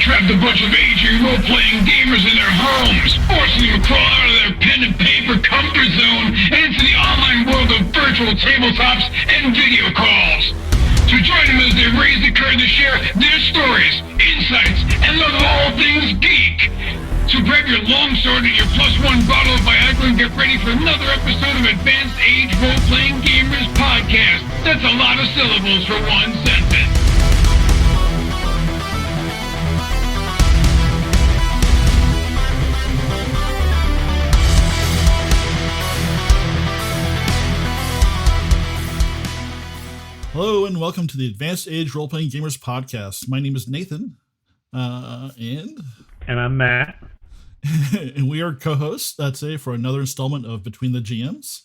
trapped a bunch of aging role-playing gamers in their homes, forcing them to crawl out of their pen and paper comfort zone and into the online world of virtual tabletops and video calls. So join them as they raise the curtain to share their stories, insights, and love of all things geek. So grab your longsword and your +1 bottle of Viagra and get ready for another episode of Advanced Age Role-Playing Gamers Podcast. That's a lot of syllables for one sentence. Hello and welcome to the Advanced Age Role-Playing Gamers Podcast. My name is Nathan, and I'm Matt. And we are co-hosts today for another installment of Between the GMs.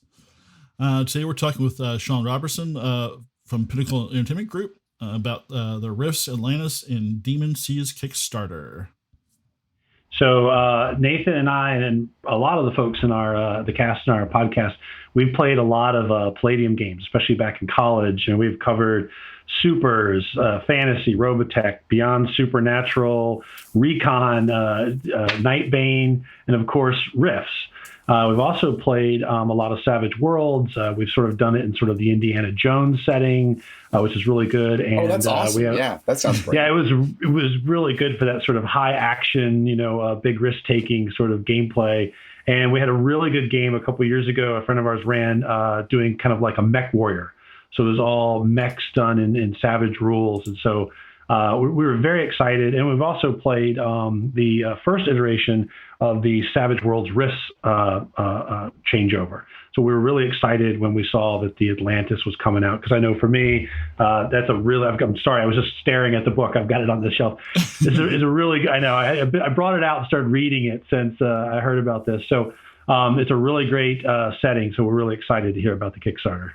Today we're talking with Sean Roberson from Pinnacle Entertainment Group about the RIFTS, Atlantis, and Demon Seas Kickstarter. So Nathan and I and a lot of the folks in our the cast in our podcast, we've played a lot of Palladium games, especially back in college, and we've covered Supers, Fantasy, Robotech, Beyond Supernatural, Recon, Nightbane, and of course RIFTS. We've also played a lot of Savage Worlds. We've sort of done it in sort of the Indiana Jones setting, which is really good. And that's awesome. Yeah, that sounds great. Yeah, it was really good for that sort of high action, big risk taking sort of gameplay. And we had a really good game a couple of years ago. A friend of ours ran doing kind of like a mech warrior. So it was all mechs done in Savage rules. And so we were very excited. And we've also played the first iteration of the Savage Worlds RIFTS changeover. So we were really excited when we saw that the Atlantis was coming out. Because I know for me, that's a really, I'm sorry, I was just staring at the book. I've got it on the shelf. It's a really, I know, I brought it out and started reading it since I heard about this. So it's a really great setting. So we're really excited to hear about the Kickstarter.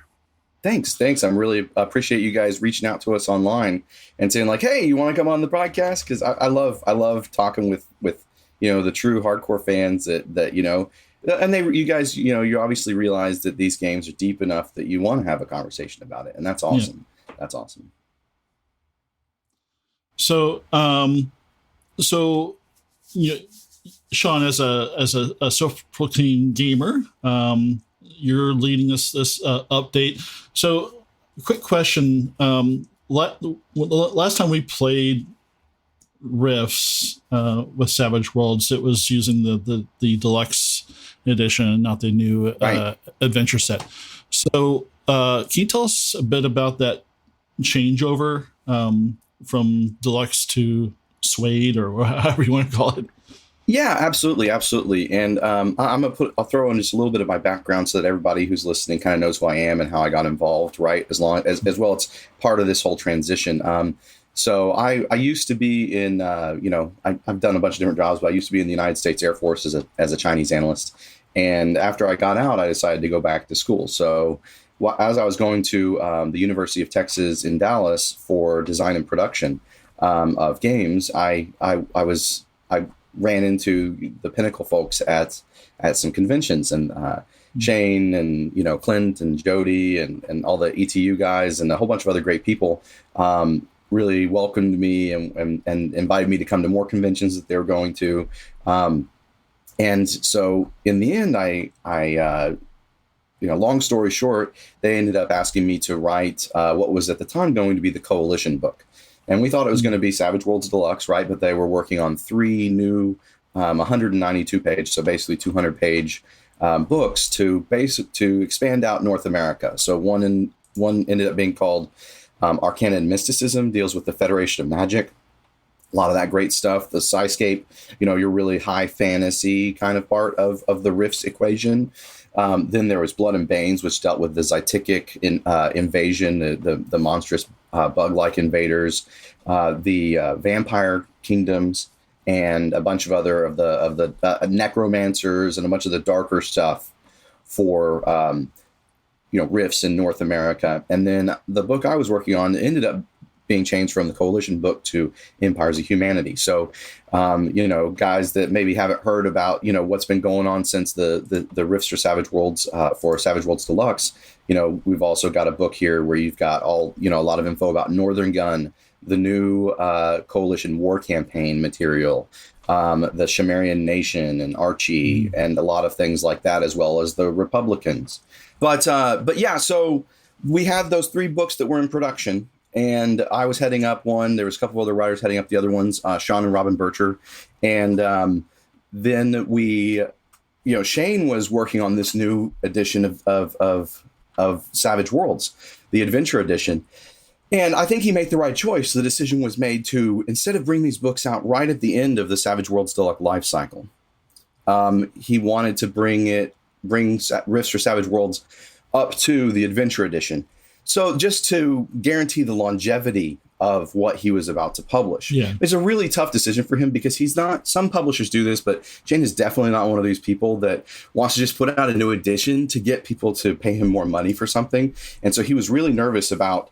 Thanks. I really appreciate you guys reaching out to us online and saying like, "Hey, you want to come on the podcast?" Because I love talking with the true hardcore fans that and you guys you obviously realize that these games are deep enough that you want to have a conversation about it, and that's awesome. Yeah. That's awesome. So, Sean, as a self-proclaimed gamer, you're leading this update. So, quick question: last time we played RIFTS with Savage Worlds, it was using the deluxe edition, not the new adventure set. So, can you tell us a bit about that changeover from deluxe to suede, or however you want to call it? Yeah, absolutely. And I'll throw in just a little bit of my background so that everybody who's listening kind of knows who I am and how I got involved, right? As well, it's part of this whole transition. So I used to be in, I've done a bunch of different jobs, but I used to be in the United States Air Force as a Chinese analyst. And after I got out, I decided to go back to school. So as I was going to the University of Texas in Dallas for design and production of games, I ran into the Pinnacle folks at some conventions, and Shane and Clint and Jody and all the ETU guys and a whole bunch of other great people really welcomed me and invited me to come to more conventions that they were going to. And so in the end, I long story short, they ended up asking me to write what was at the time going to be the Coalition book. And we thought it was going to be Savage Worlds Deluxe, right? But they were working on 3 new 192-page, so basically 200-page books to expand out North America. So one ended up being called Arcana and Mysticism, deals with the Federation of Magic. A lot of that great stuff. The Skyscape, your really high fantasy kind of part of the RIFTS equation. Then there was Blood and Banes, which dealt with the Zytikic invasion, the monstrous bug-like invaders, the vampire kingdoms, and a bunch of other of the necromancers and a bunch of the darker stuff for RIFTS in North America. And then the book I was working on ended up being changed from the Coalition book to Empires of Humanity. So, guys that maybe haven't heard about, what's been going on since the Rifts for Savage Worlds for Savage Worlds Deluxe, we've also got a book here where you've got all, a lot of info about Northern Gun, the new Coalition war campaign material, the Shimerian Nation and Archie, and a lot of things like that, as well as the Republicans. But yeah, so we had those 3 books that were in production, and I was heading up one. There was a couple of other writers heading up the other ones, Sean and Robin Bircher. And then we, Shane was working on this new edition of Savage Worlds, the Adventure Edition. And I think he made the right choice. The decision was made to, instead of bring these books out right at the end of the Savage Worlds Deluxe life cycle, he wanted to bring Rifts for Savage Worlds up to the Adventure Edition. So just to guarantee the longevity of what he was about to publish. Yeah. It's a really tough decision for him because he's not, some publishers do this, but Shane is definitely not one of these people that wants to just put out a new edition to get people to pay him more money for something. And so he was really nervous about,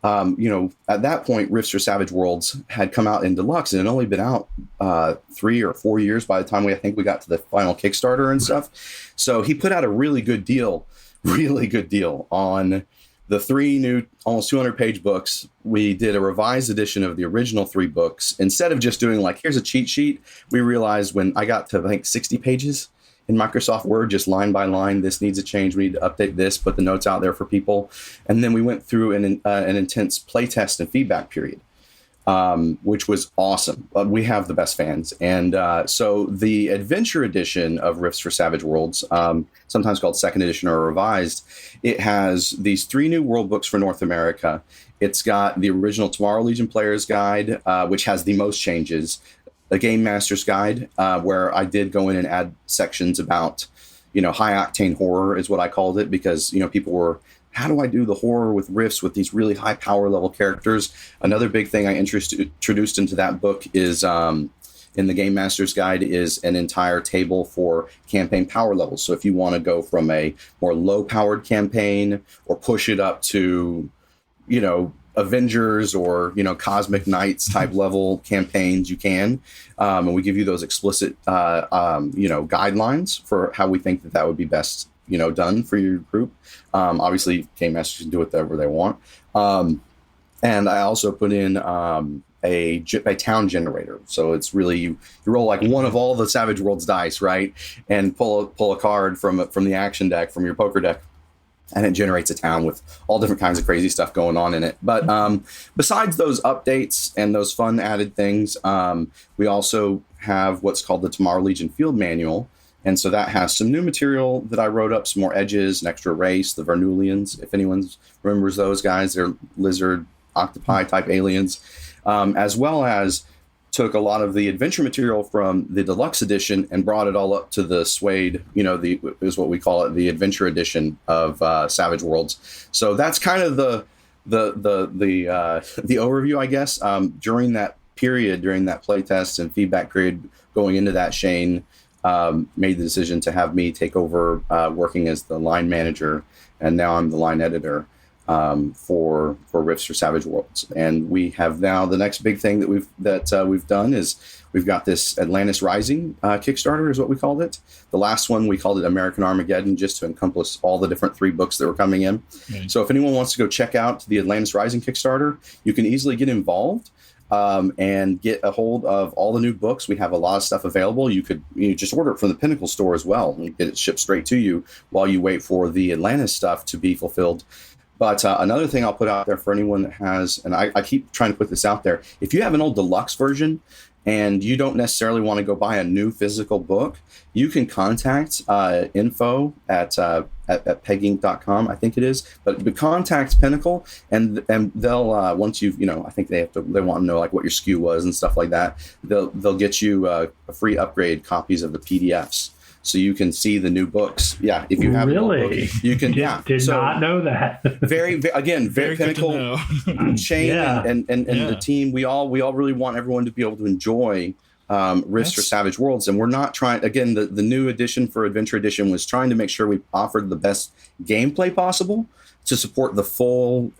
at that point, Rifts for Savage Worlds had come out in deluxe and it had only been out 3 or 4 years by the time I think we got to the final Kickstarter and stuff. So he put out a really good deal on the 3 new, almost 200-page books. We did a revised edition of the original 3 books. Instead of just doing here's a cheat sheet, we realized when I got to, I think, 60 pages in Microsoft Word, just line by line, this needs a change. We need to update this, put the notes out there for people. And then we went through an intense playtest and feedback period, which was awesome. We have the best fans. And so the Adventure Edition of Rifts for Savage Worlds, sometimes called Second Edition or Revised, it has these 3 new world books for North America. It's got the original Tomorrow Legion Player's Guide, which has the most changes, a Game Master's Guide, where I did go in and add sections about, high-octane horror is what I called it, because, people were, how do I do the horror with Rifts with these really high power level characters? Another big thing I introduced into that book is, in the Game Master's Guide, is an entire table for campaign power levels. So if you want to go from a more low-powered campaign or push it up to, Avengers or Cosmic Knights type level campaigns, you can, and we give you those explicit guidelines for how we think that would be best done for your group. Obviously Game Masters can do whatever they want, and I also put in a town generator. So it's really you roll one of all the Savage Worlds dice, right, and pull a card from the action deck, from your poker deck, and it generates a town with all different kinds of crazy stuff going on in it. But besides those updates and those fun added things, we also have what's called the Tomorrow Legion Field Manual. And so that has some new material that I wrote up, some more edges, an extra race, the Vernulians, if anyone remembers those guys. They're lizard, octopi type aliens, as well as took a lot of the adventure material from the deluxe edition and brought it all up to the suede, is what we call it, the adventure edition of Savage Worlds. So that's kind of the overview, I guess. During that period, during that playtest and feedback period going into that, Shane made the decision to have me take over working as the line manager, and now I'm the line editor for Rifts for Savage Worlds. And we have now, the next big thing that we've done is we've got this Atlantis Rising Kickstarter is what we called it. The last one we called it American Armageddon, just to encompass all the different 3 books that were coming in. Right. So if anyone wants to go check out the Atlantis Rising Kickstarter, you can easily get involved and get a hold of all the new books. We have a lot of stuff available. You just order it from the Pinnacle store as well and get it shipped straight to you while you wait for the Atlantis stuff to be fulfilled. But another thing I'll put out there for anyone that has, and I keep trying to put this out there, if you have an old deluxe version and you don't necessarily want to go buy a new physical book, you can contact info at pegging.com, I think it is. But contact Pinnacle, and they'll once you've, I think they want to know what your SKU was and stuff like that. They'll get you a free upgrade copies of the PDFs. So you can see the new books. Yeah, if you have really, book, you can. Did not know that. very Pinnacle, Shane, and the team. We all really want everyone to be able to enjoy Rifts for Savage Worlds, and we're not trying. Again, the new edition for Adventure Edition was trying to make sure we offered the best gameplay possible. to support the full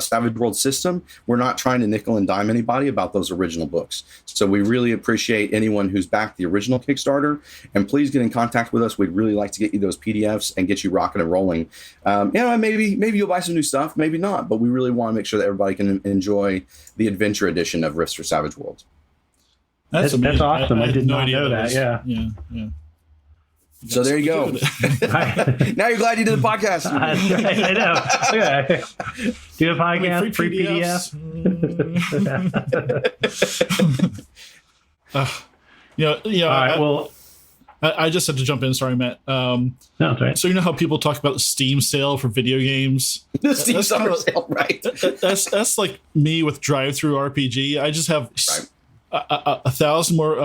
Savage World system. We're not trying to nickel and dime anybody about those original books. So we really appreciate anyone who's backed the original Kickstarter, and please get in contact with us. We'd really like to get you those PDFs and get you rocking and rolling. Maybe you'll buy some new stuff, maybe not, but we really want to make sure that everybody can enjoy the adventure edition of Rifts for Savage Worlds. That's awesome. I did not know that. Yeah. So there you go. Now you're glad you did the podcast. I know. Okay. Do a podcast, free PDF. All right. Well, I just had to jump in. Sorry, Matt. No, that's right. So you know how people talk about the Steam sale for video games? The Steam summer sale, right? That's like me with drive-through RPG. I just have 1,000 more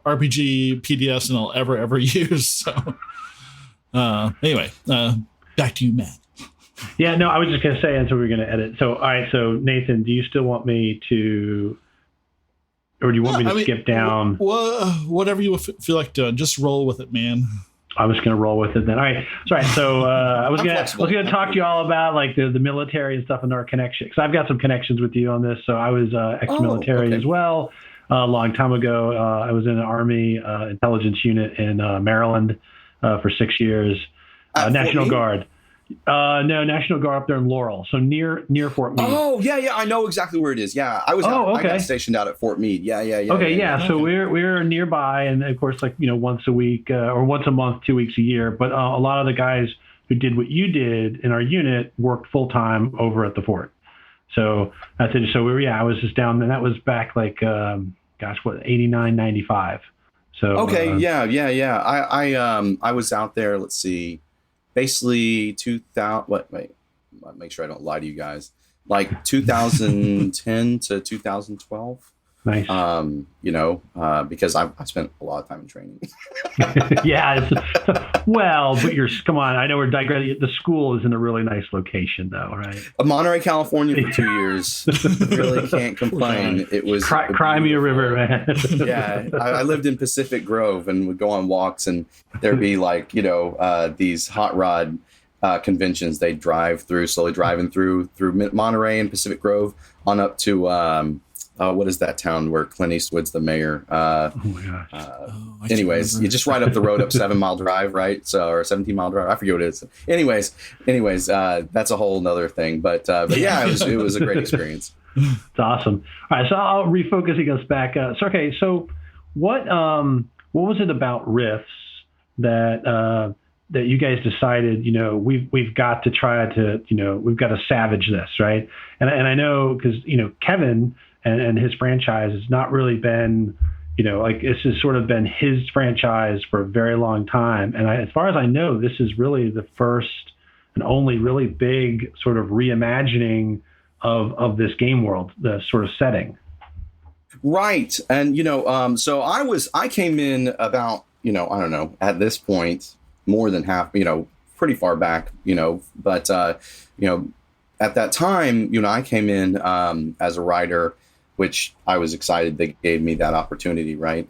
RPG PDFs than I'll ever use. So anyway, back to you, Matt. Yeah, no, I was just going to say, and so we were going to edit. So, all right, so Nathan, do you still want me to, or do you want me to skip down? Whatever you feel like doing, just roll with it, man. I was going to roll with it then. All right, sorry. So I was going to talk to you all about like the military and stuff and our connection, because I've got some connections with you on this. So I was ex-military as well. A long time ago, I was in an Army intelligence unit in Maryland for 6 years. National Guard. No, National Guard up there in Laurel, so near Fort Meade. Oh, yeah, I know exactly where it is. Yeah, I was. I got stationed out at Fort Meade. Yeah. Okay, yeah. So we're nearby, and of course, like once a week or once a month, 2 weeks a year. But a lot of the guys who did what you did in our unit worked full time over at the fort. So that's it. So I was just down, and that was back like, 89, 95. So okay, yeah. I was out there. Let's see, basically 2000. Wait, make sure I don't lie to you guys. Like 2010 to 2012. Nice. Because I spent a lot of time in training. Yeah. But come on. I know we're digressing. The school is in a really nice location, though, right? Monterey, California, for 2 years. Really can't complain. It was Cry me a river, man. Yeah, I lived in Pacific Grove and would go on walks, and there'd be like these hot rod conventions. They'd slowly driving through Monterey and Pacific Grove on up to. What is that town where Clint Eastwood's the mayor? Oh my gosh. Anyways, you just ride up the road up 7 Mile Drive, right? So, or 17 Mile Drive. I forget what it is. Anyways, that's a whole nother thing. But yeah, it was a great experience. It's awesome. All right, so I'll refocusing us back. So what was it about Rifts that you guys decided, we've got to try to, we've got to savage this, right? And I know because Kevin and his franchise has not really been, this has sort of been his franchise for a very long time. And as far as I know, this is really the first and only really big sort of reimagining of this game world, the sort of setting. Right. And, so I came in about, I don't know, at this point, more than half, pretty far back, but, at that time, I came in as a writer, which I was excited they gave me that opportunity, right?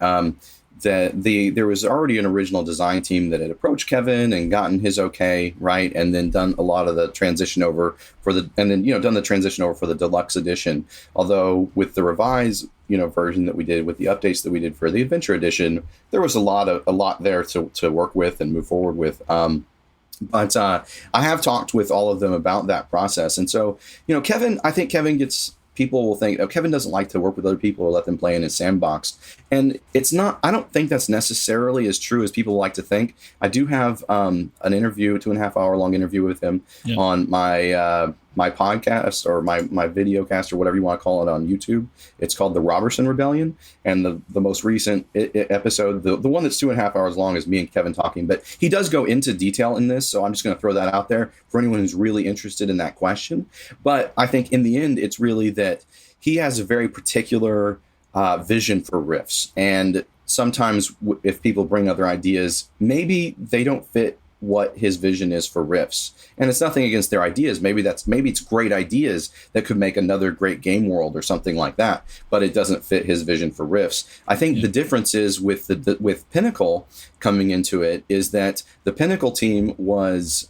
There was already an original design team that had approached Kevin and gotten his okay, right? And then done a lot of the transition over done the transition over for the deluxe edition. Although with the revised, version that we did with the updates that we did for the adventure edition, there was a lot there to work with and move forward with. But I have talked with all of them about that process. And so, Kevin, I think Kevin gets... People will think, Kevin doesn't like to work with other people or let them play in his sandbox. And it's not, I don't think that's necessarily as true as people like to think. I do have an interview, 2.5 hour long interview with him on my podcast or my video cast or whatever you want to call it on YouTube. It's called the Roberson Rebellion. And the most recent episode, the one that's 2.5 hours long, is me and Kevin talking. But he does go into detail in this. So I'm just going to throw that out there for anyone who's really interested in that question. But I think in the end, it's really that he has a very particular vision for Rifts. And sometimes if people bring other ideas, maybe they don't fit what his vision is for Rifts. And it's nothing against their ideas. Maybe it's great ideas that could make another great game world or something like that, but it doesn't fit his vision for Rifts. I think the difference is with with Pinnacle coming into it is that the Pinnacle team was,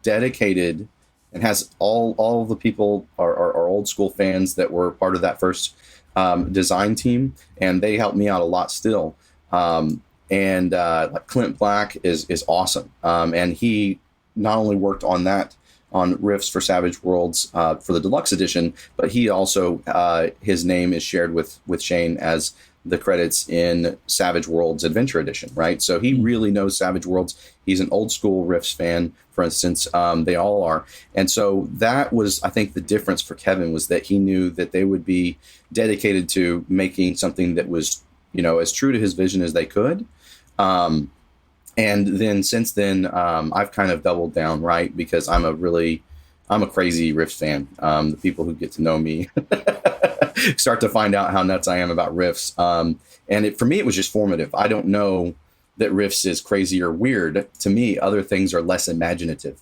dedicated and has all the people are old school fans that were part of that first design team, and they helped me out a lot still. Like Clint Black is awesome, and he not only worked on RIFTS for Savage Worlds for the deluxe edition, but he also his name is shared with Shane as the credits in Savage Worlds Adventure Edition, right? So he really knows Savage Worlds. He's an old school RIFTS fan, for instance. They all are. And so that was, I think, the difference for Kevin, was that he knew that they would be dedicated to making something that was, as true to his vision as they could. And then since then, I've kind of doubled down, right? Because I'm a crazy RIFTS fan. The people who get to know me start to find out how nuts I am about RIFTS. And for me, it was just formative. I don't know that RIFTS is crazy or weird. To me, other things are less imaginative,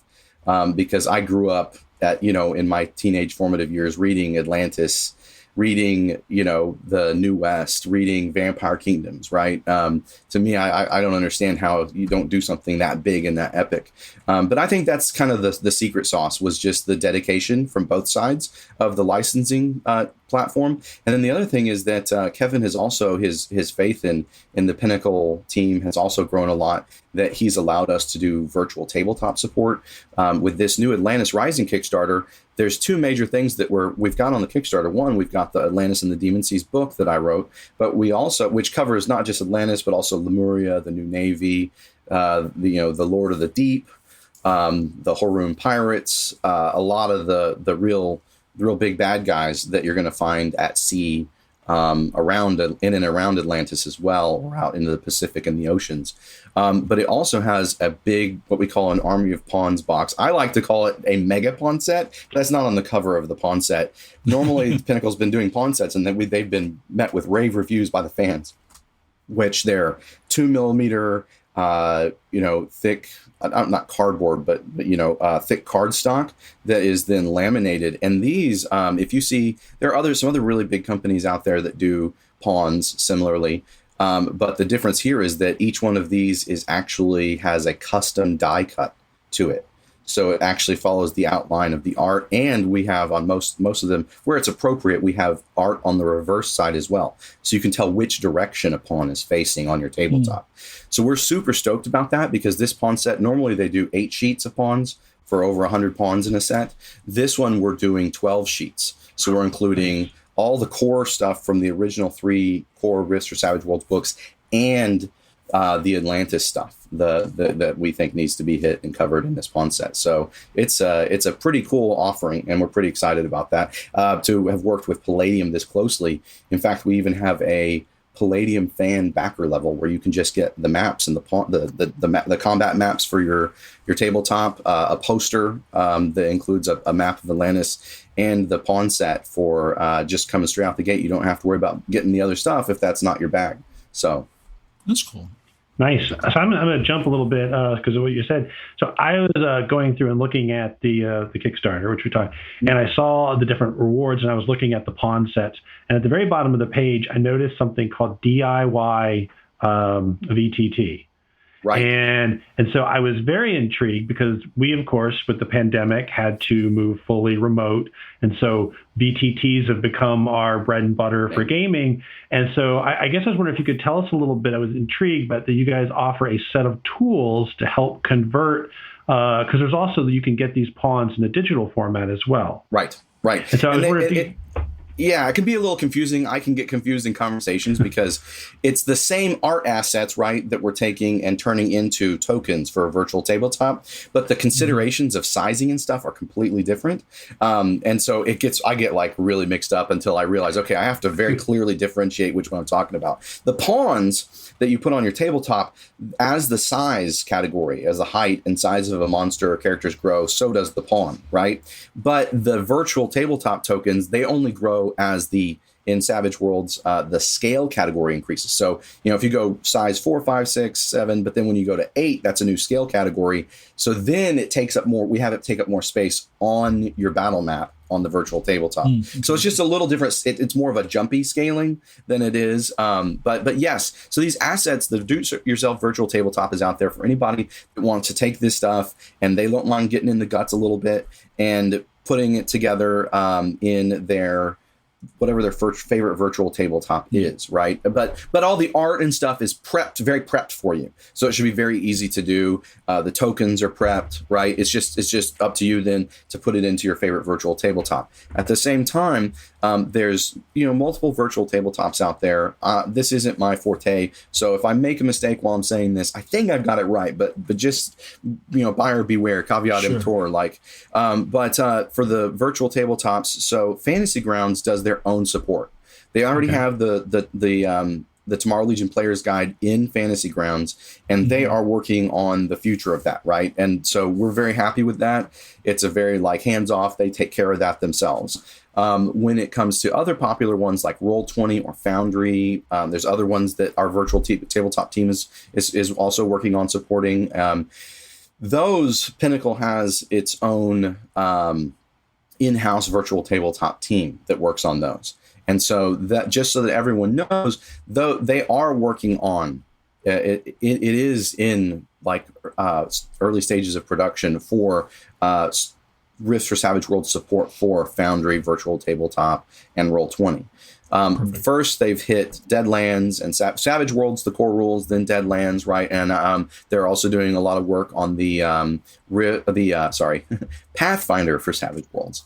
because I grew up in my teenage formative years reading Atlantis, reading, the New West, reading Vampire Kingdoms, right? To me, I don't understand how you don't do something that big and that epic. But I think that's kind of the secret sauce, was just the dedication from both sides of the licensing platform. And then the other thing is that Kevin has also, his faith in the Pinnacle team has also grown a lot, that he's allowed us to do virtual tabletop support. With this new Atlantis Rising Kickstarter, there's two major things that we've got on the Kickstarter. One, we've got the Atlantis and the Demon Seas book that I wrote, but we also, which covers not just Atlantis, but also Lemuria, the New Navy, the Lord of the Deep, the Horum Pirates, a lot of the real big bad guys that you're going to find at sea, in and around Atlantis as well, or out into the Pacific and the oceans. But it also has a big, what we call an Army of Pawns box. I like to call it a mega pawn set. That's not on the cover of the pawn set. Normally, Pinnacle's been doing pawn sets, and they've been met with rave reviews by the fans, which they're 2 millimeter, thick, not cardboard, but thick cardstock that is then laminated. And these, if you see, there are some other really big companies out there that do pawns similarly. But the difference here is that each one of these has a custom die cut to it. So it actually follows the outline of the art. And we have on most of them, where it's appropriate, we have art on the reverse side as well. So you can tell which direction a pawn is facing on your tabletop. So we're super stoked about that, because this pawn set, normally they do 8 sheets of pawns for over 100 pawns in a set. This one, we're doing 12 sheets. So we're including all the core stuff from the original 3 core RIFTS for Savage Worlds books, and the Atlantis stuff that we think needs to be hit and covered in this pawn set. So it's a pretty cool offering, and we're pretty excited about that. To have worked with Palladium this closely. In fact, we even have a Palladium fan backer level where you can just get the maps and the combat maps for your tabletop, a poster that includes a map of Atlantis, and the pawn set for just coming straight out the gate. You don't have to worry about getting the other stuff if that's not your bag. So that's cool. Nice. So I'm going to jump a little bit because of what you said. So I was going through and looking at the Kickstarter, which we talked, and I saw the different rewards, and I was looking at the pawn sets. And at the very bottom of the page, I noticed something called DIY VTT. Right. And so I was very intrigued, because we, of course, with the pandemic, had to move fully remote. And so VTTs have become our bread and butter for gaming. And so I guess I was wondering if you could tell us a little bit. I was intrigued, but that you guys offer a set of tools to help convert, because there's also, you can get these pawns in a digital format as well. Right. And so I was wondering if yeah, it can be a little confusing. I can get confused in conversations because it's the same art assets, right, that we're taking and turning into tokens for a virtual tabletop, but the considerations of sizing and stuff are completely different. And so I get like really mixed up until I realize, okay, I have to very clearly differentiate which one I'm talking about. The pawns that you put on your tabletop, as the size category, as the height and size of a monster or characters grow, so does the pawn, right? But the virtual tabletop tokens, they only grow also as in Savage Worlds, the scale category increases. So, if you go size 4, 5, 6, 7, but then when you go to 8, that's a new scale category. So then it takes up more, we have it take up more space on your battle map on the virtual tabletop. Okay. So it's just a little different. It's more of a jumpy scaling than it is. But yes, so these assets, the do-it-yourself virtual tabletop is out there for anybody that wants to take this stuff and they don't mind getting in the guts a little bit and putting it together in their whatever their favorite virtual tabletop is, right? But all the art and stuff is very prepped for you, so it should be very easy to do. The tokens are prepped, right? It's just up to you then to put it into your favorite virtual tabletop. At the same time, there's multiple virtual tabletops out there. This isn't my forte, so if I make a mistake while I'm saying this, I think I've got it right. But just buyer beware, caveat emptor. But for the virtual tabletops, so Fantasy Grounds does their own support. They already have the Tomorrow Legion Player's Guide in Fantasy Grounds, and they are working on the future of that, right? And so we're very happy with that. It's a very hands-off. They take care of that themselves. When it comes to other popular ones like Roll20 or Foundry, there's other ones that our virtual tabletop team is also working on supporting. Those, Pinnacle has its own in-house virtual tabletop team that works on those. And so that just so that everyone knows, though they are working on it is in early stages of production for Rifts for Savage Worlds support for Foundry, Virtual Tabletop, and Roll20. First, they've hit Deadlands and Savage Worlds, the core rules, then Deadlands, right? And they're also doing a lot of work on the Pathfinder for Savage Worlds.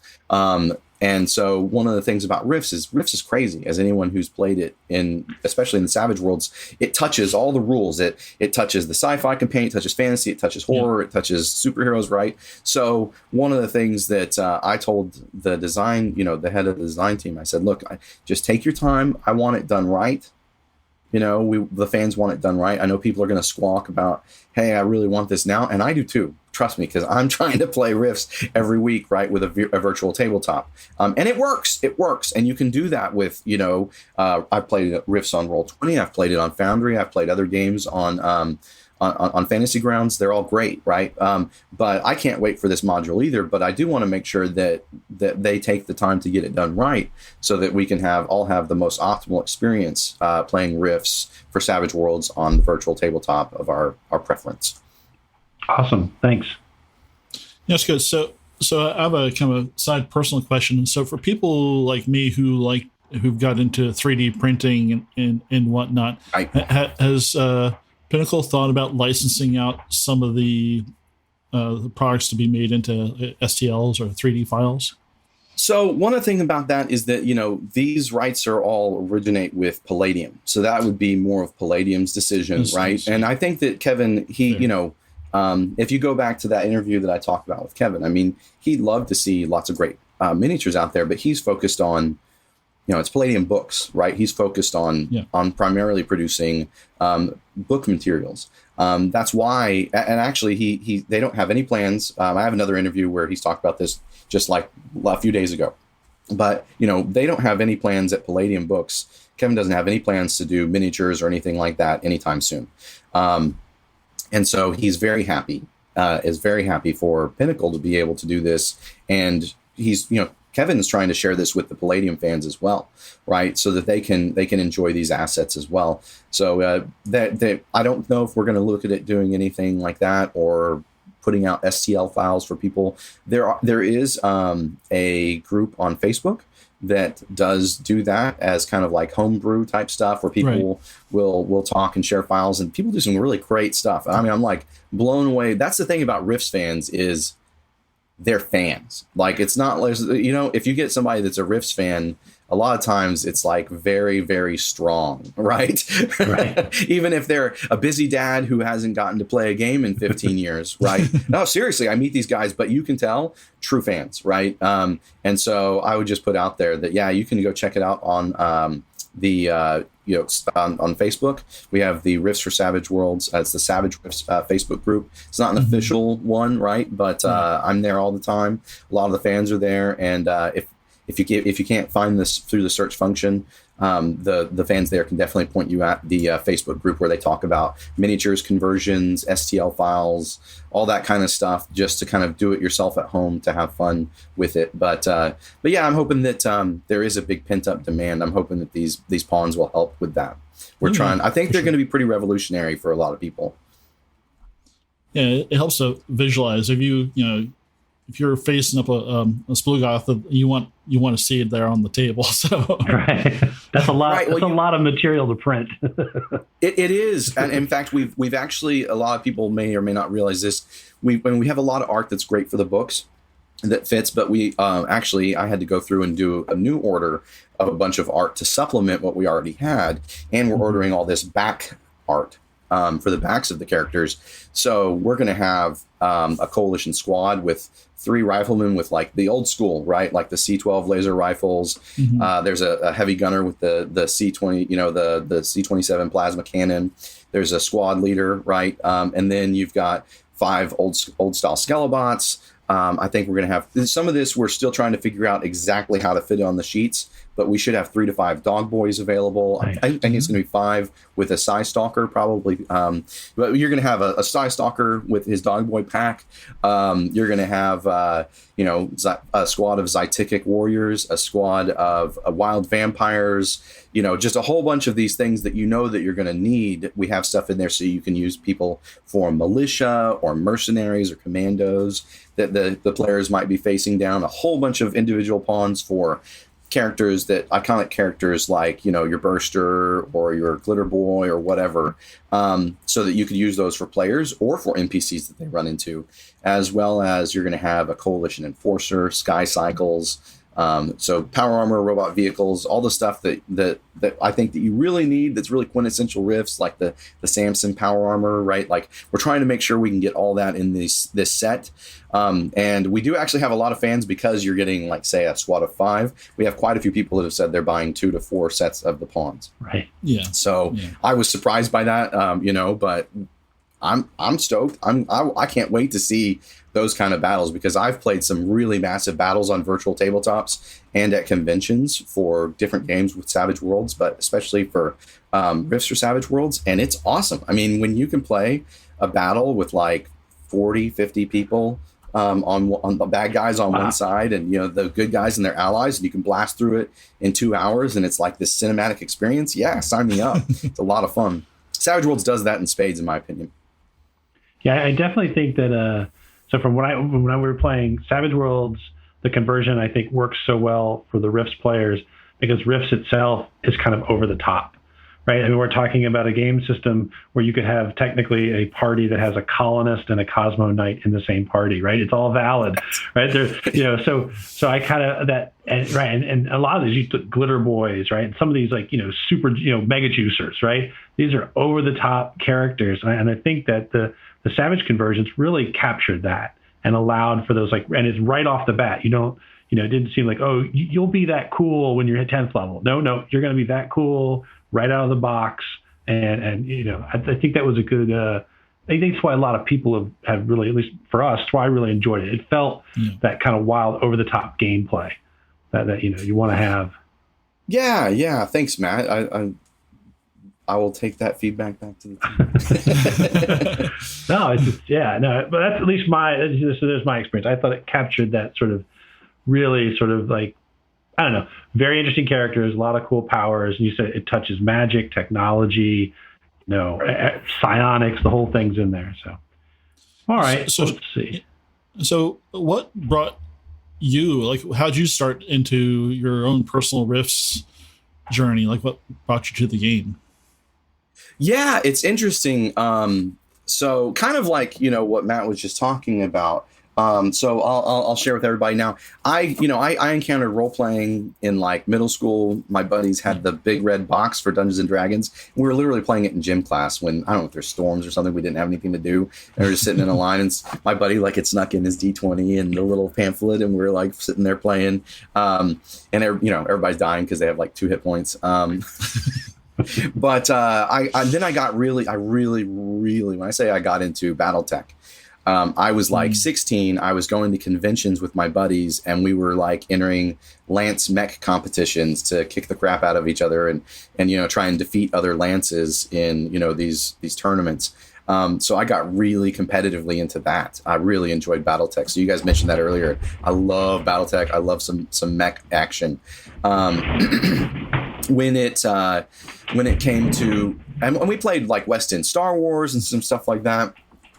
And so one of the things about Rifts is crazy. As anyone who's played it especially in the Savage Worlds, it touches all the rules. It touches the sci-fi campaign, it touches fantasy, it touches horror, it touches superheroes, right? So one of the things that I told the design, the head of the design team, I said, look, just take your time. I want it done right. The fans want it done right. I know people are going to squawk about, hey, I really want this now. And I do too. Trust me, because I'm trying to play Rifts every week, right, with a virtual tabletop. And it works. It works. And you can do that with, I've played Rifts on Roll20. I've played it on Foundry. I've played other games on Fantasy Grounds. They're all great, right? But I can't wait for this module either. But I do want to make sure that they take the time to get it done right so that we can all have the most optimal experience playing Rifts for Savage Worlds on the virtual tabletop of our preference. Awesome. Thanks. That's good. So I have a kind of side personal question. So for people like me who've got into 3D printing and whatnot, has Pinnacle thought about licensing out some of the products to be made into STLs or 3D files? So one of the things about that is that, these rights all originate with Palladium. So that would be more of Palladium's decision, right? And I think that Kevin, if you go back to that interview that I talked about with Kevin, I mean, he'd love to see lots of great miniatures out there, but he's focused on, it's Palladium books, right? He's focused on primarily producing book materials. That's why, and actually they don't have any plans. I have another interview where he's talked about this just like a few days ago, but they don't have any plans at Palladium Books. Kevin doesn't have any plans to do miniatures or anything like that anytime soon. And so he's very happy, for Pinnacle to be able to do this. And Kevin is trying to share this with the Palladium fans as well, right? So that they can enjoy these assets as well. So I don't know if we're going to look at it doing anything like that or putting out STL files for people. There is a group on Facebook that does do that as kind of like homebrew type stuff where people will talk and share files, and people do some really great stuff. I mean, I'm like blown away. That's the thing about Rifts fans is they're fans. Like, it's not like, if you get somebody that's a Rifts fan, a lot of times it's like very, very strong, right? Even if they're a busy dad who hasn't gotten to play a game in 15 years, right? No, seriously, I meet these guys, but you can tell true fans, right? And so I would just put out there that, you can go check it out on on Facebook. We have the Rifts for Savage Worlds. It's the Savage Rifts Facebook group. It's not an official one, right? But I'm there all the time. A lot of the fans are there, and if you can't find this through the search function, the fans there can definitely point you at the Facebook group where they talk about miniatures, conversions, STL files, all that kind of stuff, just to kind of do it yourself at home to have fun with it. But yeah, I'm hoping that there is a big pent up demand. I'm hoping that these pawns will help with that. We're trying. I think they're going to be pretty revolutionary for a lot of people. Yeah, it helps to visualize. If you're facing up a Splugoth, you want to see it there on the table. So right, that's a lot. Right. That's a lot of material to print. It is, and in fact, we've actually, a lot of people may or may not realize this. We have a lot of art that's great for the books that fits, but we actually, I had to go through and do a new order of a bunch of art to supplement what we already had, and we're ordering all this back art for the backs of the characters. So we're going to have a coalition squad with 3 riflemen with like the old school, right? Like the C-12 laser rifles. Mm-hmm. There's a heavy gunner with the C-20, the C-27 plasma cannon. There's a squad leader, right? And then you've got 5 old style Skelelots. I think we're going to have some of this. We're still trying to figure out exactly how to fit it on the sheets, but we should have 3 to 5 dog boys available. Nice. I think it's going to be 5 with a Psy Stalker, probably. But you're going to have a Psy Stalker with his dog boy pack. You're going to have, a squad of Zytikic warriors, a squad of wild vampires, just a whole bunch of these things that that you're going to need. We have stuff in there so you can use people for militia or mercenaries or commandos that the players might be facing down. A whole bunch of individual pawns for characters, iconic characters like, your Burster or your Glitter Boy or whatever, so that you could use those for players or for NPCs that they run into, as well as you're going to have a Coalition Enforcer, Sky Cycles, so power armor, robot vehicles, all the stuff that I think that you really need, that's really quintessential Rifts, like the Samson power armor, right? Like, we're trying to make sure we can get all that in this set. And we do actually have a lot of fans, because you're getting, like, say, a squad of 5. We have quite a few people that have said they're buying 2 to 4 sets of the pawns. Right. Yeah. So I was surprised by that, but I'm stoked. I can't wait to see those kind of battles, because I've played some really massive battles on virtual tabletops and at conventions for different games with Savage Worlds, but especially for Rifts for Savage Worlds. And it's awesome. I mean, when you can play a battle with like 40, 50 people on the bad guys on one side, and the good guys and their allies, and you can blast through it in 2 hours, and it's like this cinematic experience. Yeah, sign me up. It's a lot of fun. Savage Worlds does that in spades, in my opinion. Yeah, I definitely think that. So from when we were playing Savage Worlds, the conversion, I think, works so well for the Rifts players, because Rifts itself is kind of over the top, right? I mean, we're talking about a game system where you could have technically a party that has a colonist and a Cosmo Knight in the same party, right? It's all valid, right? There, so I kind of that, and, right, and a lot of these, you took Glitter Boys, right? And some of these, like, super, mega juicers, right? These are over the top characters, and I think that the Savage conversions really captured that and allowed for those, and it's right off the bat. It didn't seem like, oh, you'll be that cool when you're at 10th level. No, you're going to be that cool right out of the box. And I think that was a good, I think that's why a lot of people have really, at least for us, that's why I really enjoyed it. It felt that kind of wild, over the top gameplay that you want to have. Yeah. Thanks, Matt. I will take that feedback back to the team. No, it's just, but that's at least there's my experience. I thought it captured that sort of really sort of like, I don't know, very interesting characters, a lot of cool powers. And you said it touches magic, technology, psionics, the whole thing's in there. So, all right, so let's see. So what brought you, how'd you start into your own personal Rifts journey? Like, what brought you to the game? Yeah, it's interesting. So kind of like, what Matt was just talking about. So I'll share with everybody now. I encountered role playing in middle school. My buddies had the big red box for Dungeons and Dragons. We were literally playing it in gym class when, I don't know if there's storms or something. We didn't have anything to do. And we were just sitting in a line, and my buddy had snuck in his D20 and the little pamphlet, and we were sitting there playing. And everybody's dying because they have 2 hit points. But then I got really, when I say I got into BattleTech, I was like 16. I was going to conventions with my buddies, and we were like entering lance mech competitions to kick the crap out of each other and try and defeat other lances in these tournaments. So I got really competitively into that. I really enjoyed BattleTech. So you guys mentioned that earlier. I love BattleTech. I love some mech action. When it came to, and we played like West End Star Wars and some stuff like that.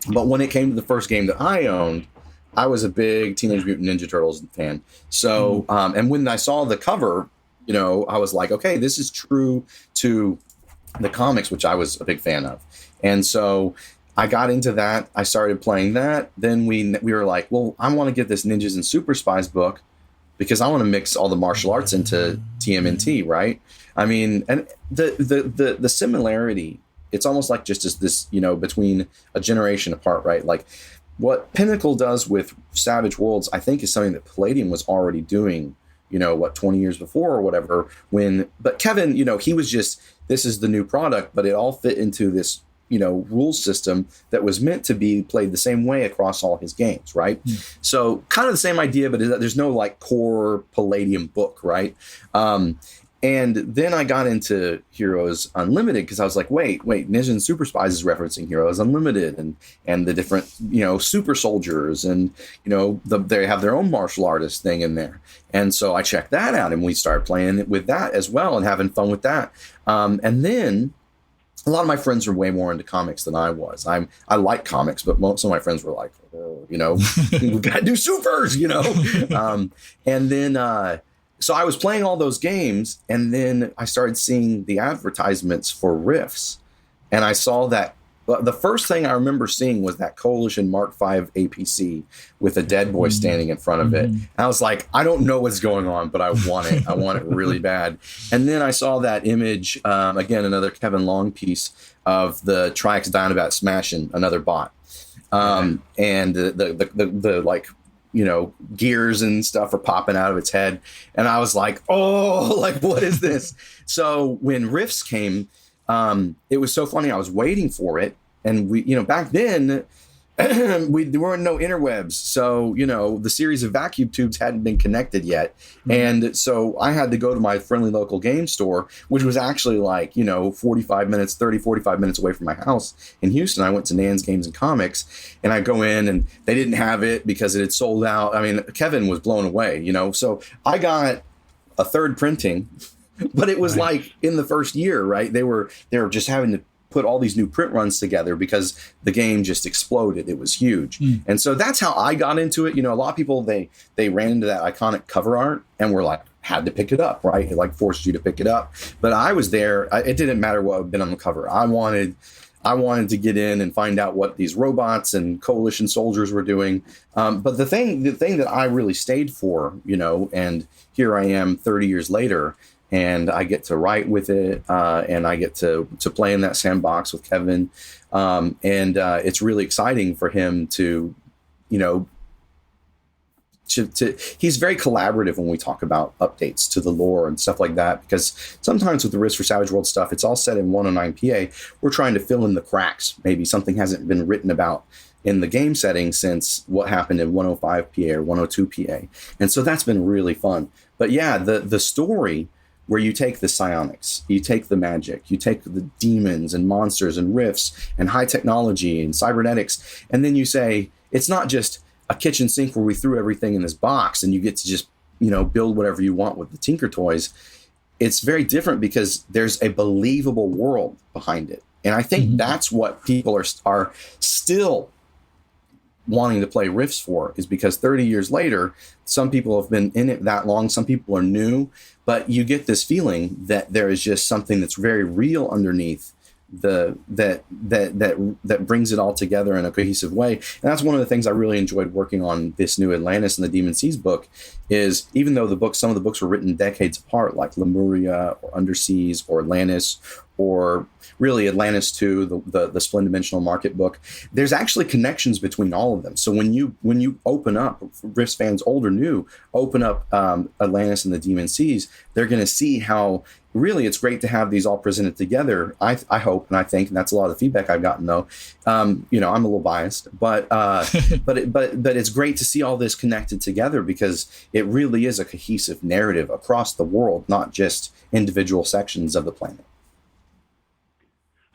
But when it came to the first game that I owned, I was a big Teenage Mutant Ninja Turtles fan. So, and when I saw the cover, I was like, okay, this is true to the comics, which I was a big fan of. And so I got into that. I started playing that. Then we were like, well, I want to get this Ninjas and Super Spies book because I want to mix all the martial arts into TMNT, right? I mean, and the similarity, it's almost like just this, between a generation apart, right? Like what Pinnacle does with Savage Worlds, I think is something that Palladium was already doing, 20 years before or whatever. But Kevin, he was just, this is the new product, but it all fit into this, rule system that was meant to be played the same way across all his games, right? So kind of the same idea, but there's no like core Palladium book, right? And then I got into Heroes Unlimited because I was like, wait, Ninja and Super Spies is referencing Heroes Unlimited and the different, super soldiers and, they have their own martial artist thing in there. And so I checked that out and we started playing with that as well and having fun with that. And then a lot of my friends were way more into comics than I was. I like comics, but some of my friends were like, we gotta do supers, and then, so I was playing all those games, and then I started seeing the advertisements for RIFTS, and I saw that the first thing I remember seeing was that Coalition Mark V APC with a dead boy standing in front of it. And I was like, I don't know what's going on, but I want it. I want it really bad. And then I saw that image, again, another Kevin Long piece of the Triax Dynabat smashing another bot. And the like, gears and stuff are popping out of its head. And I was like, oh, like, what is this? So when RIFTS came, it was so funny. I was waiting for it. And we, back then, there weren't no interwebs. So, the series of vacuum tubes hadn't been connected yet. And so I had to go to my friendly local game store, which was actually like, 45 minutes away from my house in Houston. I went to Nan's Games and Comics, and I go in and they didn't have it because it had sold out. I mean, Kevin was blown away, so I got a third printing, but it was like in the first year, right? They were just having to put all these new print runs together because the game just exploded. It was huge. And so that's how I got into it. A lot of people, they ran into that iconic cover art and were like, had to pick it up, right? It like forced you to pick it up. But I was there. It didn't matter what had been on the cover. I wanted to get in and find out what these robots and coalition soldiers were doing. But the thing that I really stayed for, and here I am 30 years later, and I get to write with it, and I get to play in that sandbox with Kevin. And it's really exciting for him to he's very collaborative when we talk about updates to the lore and stuff like that, because sometimes with the Risk for Savage World stuff, it's all set in 109 PA. We're trying to fill in the cracks. Maybe something hasn't been written about in the game setting since what happened in 105 PA or 102 PA. And so that's been really fun. But yeah, the story where you take the psionics, you take the magic, you take the demons and monsters and rifts and high technology and cybernetics, and then you say, it's not just a kitchen sink where we threw everything in this box and you get to just, build whatever you want with the Tinker Toys. It's very different because there's a believable world behind it. And I think that's what people are still wanting to play Rifts for, is because 30 years later, some people have been in it that long, some people are new, but you get this feeling that there is just something that's very real underneath that brings it all together in a cohesive way. And that's one of the things I really enjoyed working on this new Atlantis and the Demon Seas book, is even though some of the books were written decades apart, like Lemuria or Underseas or Atlantis, or really Atlantis 2, the Splendid Dimensional Market book, there's actually connections between all of them. So when you open up, Rifts fans, old or new, open up Atlantis and the Demon Seas, they're going to see how really, it's great to have these all presented together. I hope, and I think, and that's a lot of the feedback I've gotten, though. I'm a little biased, but but it's great to see all this connected together, because it really is a cohesive narrative across the world, not just individual sections of the planet.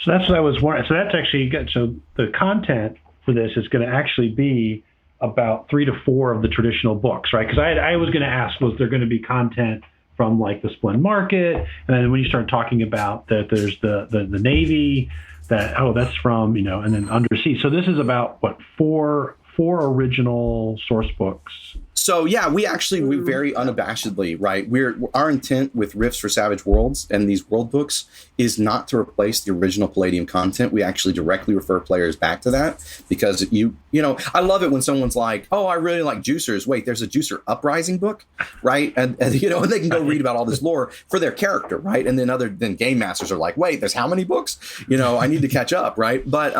So that's what I was wondering. So that's actually good. So the content for this is going to actually be about 3 to 4 of the traditional books, right? Because I was going to ask, was there going to be content from like the Splend Market, and then when you start talking about that, there's the Navy, that's from, and then Undersea. So this is about what, four original source books. So yeah, we very unabashedly, right? Our intent with Rifts for Savage Worlds and these world books is not to replace the original Palladium content. We actually directly refer players back to that, because I love it when someone's like, "Oh, I really like Juicers. Wait, there's a Juicer Uprising book, right?" And and they can go read about all this lore for their character, right? And then game masters are like, "Wait, there's how many books? I need to catch up, right?" But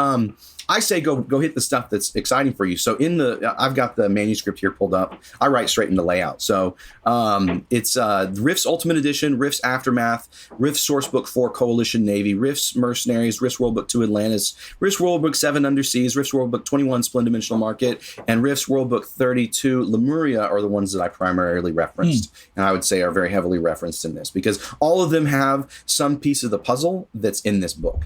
I say go hit the stuff that's exciting for you. So I've got the manuscript here pulled up. I write straight into layout. So it's Rifts Ultimate Edition, Rifts Aftermath, Rifts Sourcebook 4 Coalition Navy, Rifts Mercenaries, Rifts Worldbook 2 Atlantis, Rifts Worldbook 7 Underseas, Rifts Worldbook 21 Splend Dimensional Market, and Rifts Worldbook 32 Lemuria are the ones that I primarily referenced, and I would say are very heavily referenced in this, because all of them have some piece of the puzzle that's in this book.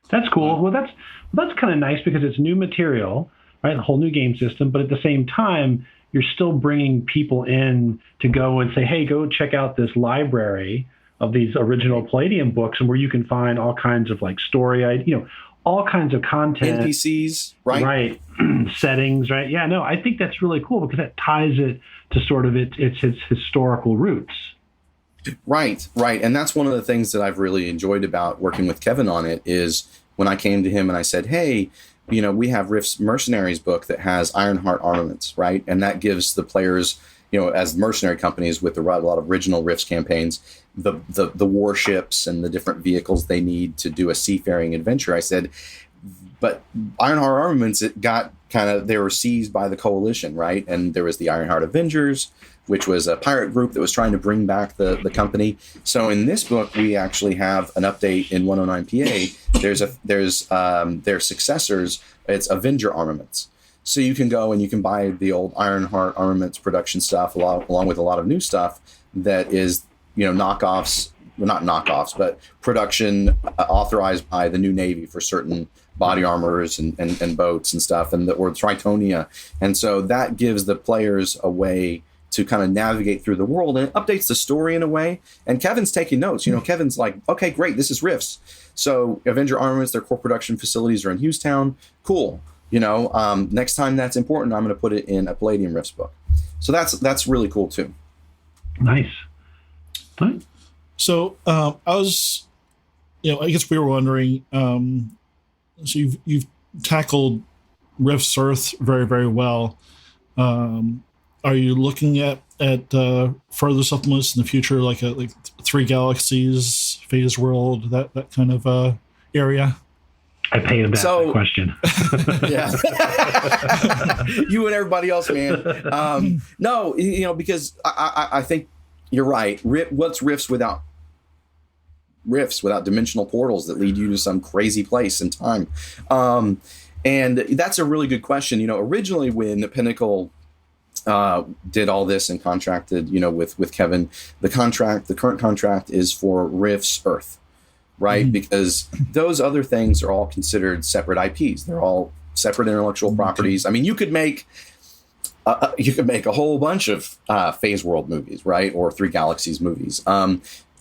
That's cool. Well, that's kind of nice, because it's new material, right? A whole new game system, but at the same time, you're still bringing people in to go and say, "Hey, go check out this library of these original Palladium books," and where you can find all kinds of like story, all kinds of content, NPCs, right? Settings, right? Yeah, no, I think that's really cool, because that ties it to sort of its historical roots. Right. And that's one of the things that I've really enjoyed about working with Kevin on it, is when I came to him and I said, "Hey, we have Rift's Mercenaries book that has Ironheart armaments, right? And that gives the players, as mercenary companies with a lot of original Rifts campaigns, the warships and the different vehicles they need to do a seafaring adventure." I said, "But Ironheart armaments, they were seized by the Coalition, right? And there was the Ironheart Avengers, which was a pirate group that was trying to bring back the company. So in this book, we actually have an update in 109 PA. There's their successors. It's Avenger armaments. So you can go and you can buy the old Ironheart armaments production stuff along with a lot of new stuff that is, knockoffs. Well, not knockoffs, but production authorized by the new Navy for certain body armors and boats and stuff, or Tritonia. And so that gives the players a way to kind of navigate through the world, and it updates the story in a way. And Kevin's taking notes. Kevin's like, "Okay, great, this is Rifts. So Avenger Armaments, their core production facilities are in Hughestown. Cool. Next time that's important, I'm going to put it in a Palladium Rifts book." So that's really cool too. Nice. So I was, I guess we were wondering. So you've tackled Rifts Earth very, very well. Are you looking at further supplements in the future, like Three Galaxies, Phase World, that kind of area? I paid him that question. Yeah, you and everybody else, man. No, because I think you're right. What's Rifts without dimensional portals that lead you to some crazy place in time? And that's a really good question. Originally when the Pinnacle did all this and contracted, with Kevin, the current contract is for Rifts Earth, right? Mm-hmm. Because those other things are all considered separate IPs. They're all separate intellectual properties. I mean, you could make a whole bunch of Phase World movies, right? Or Three Galaxies movies.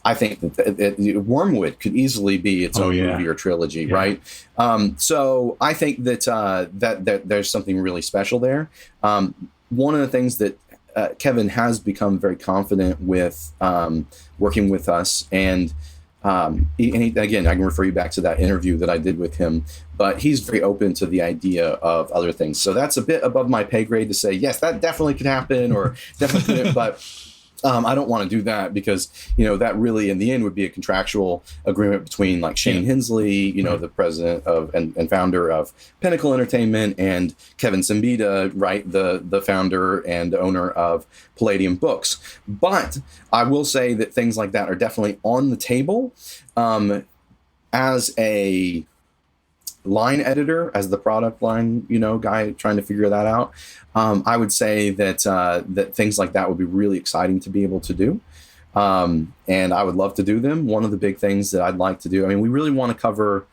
I think that Wormwood could easily be its own movie or trilogy, right? So I think that there's something really special there. One of the things that Kevin has become very confident with working with us, and again, I can refer you back to that interview that I did with him, but he's very open to the idea of other things. So that's a bit above my pay grade to say, yes, that definitely could happen, or definitely couldn't, but I don't want to do that because, that really in the end would be a contractual agreement between like Shane Hensley, the president of and founder of Pinnacle Entertainment, and Kevin Simbita, right, the founder and owner of Palladium Books. But I will say that things like that are definitely on the table. As a line editor, as the product line, guy trying to figure that out, I would say that that things like that would be really exciting to be able to do. And I would love to do them. One of the big things that I'd like to do, we really want to cover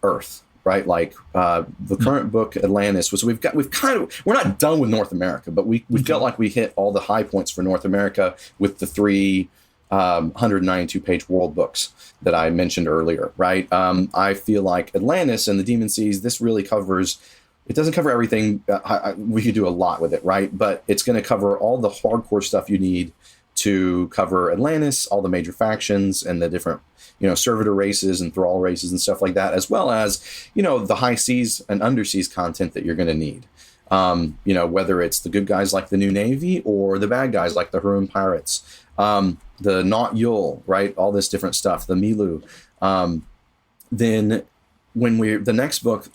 Earth, right? Like the current book Atlantis was, we're not done with North America, but we felt like we hit all the high points for North America with the 3 192-page world books that I mentioned earlier, right? I feel like Atlantis and the Demon Seas, this really covers, it doesn't cover everything. We could do a lot with it, right? But it's going to cover all the hardcore stuff you need to cover Atlantis, all the major factions and the different, servitor races and thrall races and stuff like that, as well as, the high seas and underseas content that you're going to need. Whether it's the good guys like the New Navy or the bad guys like the Huron Pirates, the Not Yule, right? All this different stuff, the Milu. Then when the next book,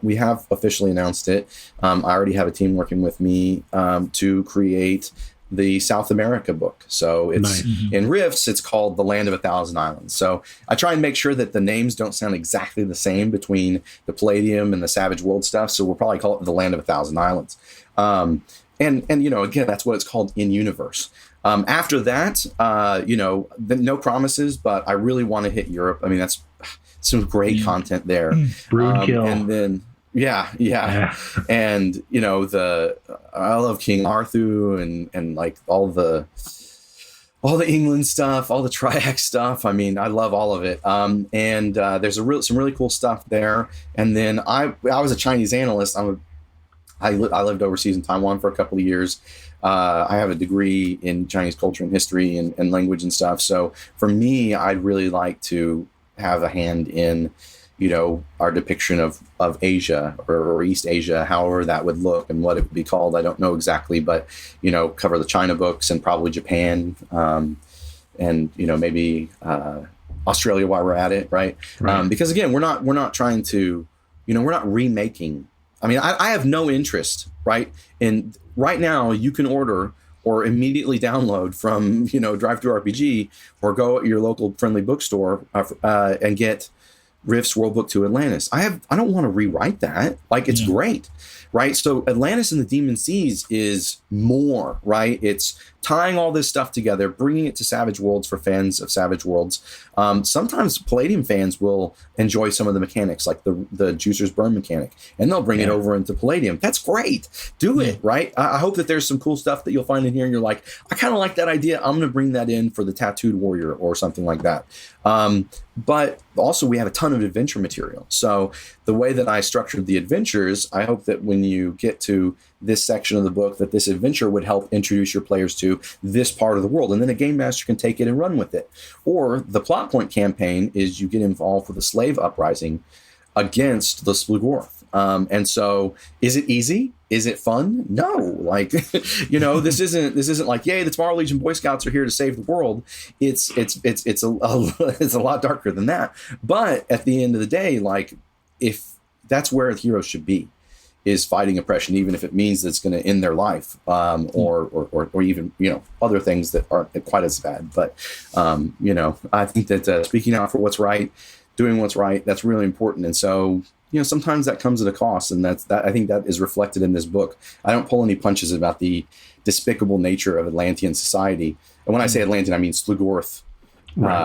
we have officially announced it. I already have a team working with me to create the South America book. So it's in RIFTS, it's called The Land of a Thousand Islands. So I try and make sure that the names don't sound exactly the same between the Palladium and the Savage World stuff. So we'll probably call it The Land of a Thousand Islands. And again, that's what it's called in universe. After that, no promises, but I really want to hit Europe. That's some great content there. Broodkill. And then, yeah. And, I love King Arthur and like all the England stuff, all the Triax stuff. I love all of it. And there's some really cool stuff there. And then I was a Chinese analyst. I lived overseas in Taiwan for a couple of years. I have a degree in Chinese culture and history and language and stuff. So for me, I'd really like to have a hand in, our depiction of Asia or East Asia, however that would look and what it would be called. I don't know exactly, but, cover the China books and probably right? And, maybe Australia while we're at it, right? Because again, we're not trying to, we're not remaking. I have no interest, right? And right now you can order or immediately download from, Drive-Thru-RPG or go at your local friendly bookstore and get Rift's World Book 2 Atlantis. I don't want to rewrite that. It's great, right? So Atlantis and the Demon Seas is more, right? It's tying all this stuff together, bringing it to Savage Worlds for fans of Savage Worlds. Sometimes Palladium fans will enjoy some of the mechanics, like the Juicer's Burn mechanic, and they'll bring it over into Palladium. That's great. Do it, right? I hope that there's some cool stuff that you'll find in here and you're like, I kind of like that idea. I'm going to bring that in for the Tattooed Warrior or something like that. But also we have a ton of adventure material. So the way that I structured the adventures, I hope that when you get to this section of the book, that this adventure would help introduce your players to this part of the world. And then a game master can take it and run with it. Or the plot point campaign is you get involved with a slave uprising against the Splugorth. And so is it easy? Is it fun? No. This isn't like, yay, the Tomorrow Legion Boy Scouts are here to save the world. It's a lot darker than that. But at the end of the day, if that's where the heroes should be, is fighting oppression, even if it means that it's going to end their life, or even, other things that aren't quite as bad. But, I think that speaking out for what's right, doing what's right, that's really important. And so, sometimes that comes at a cost, and I think that is reflected in this book. I don't pull any punches about the despicable nature of Atlantean society. And when I say Atlantean, I mean Splugorth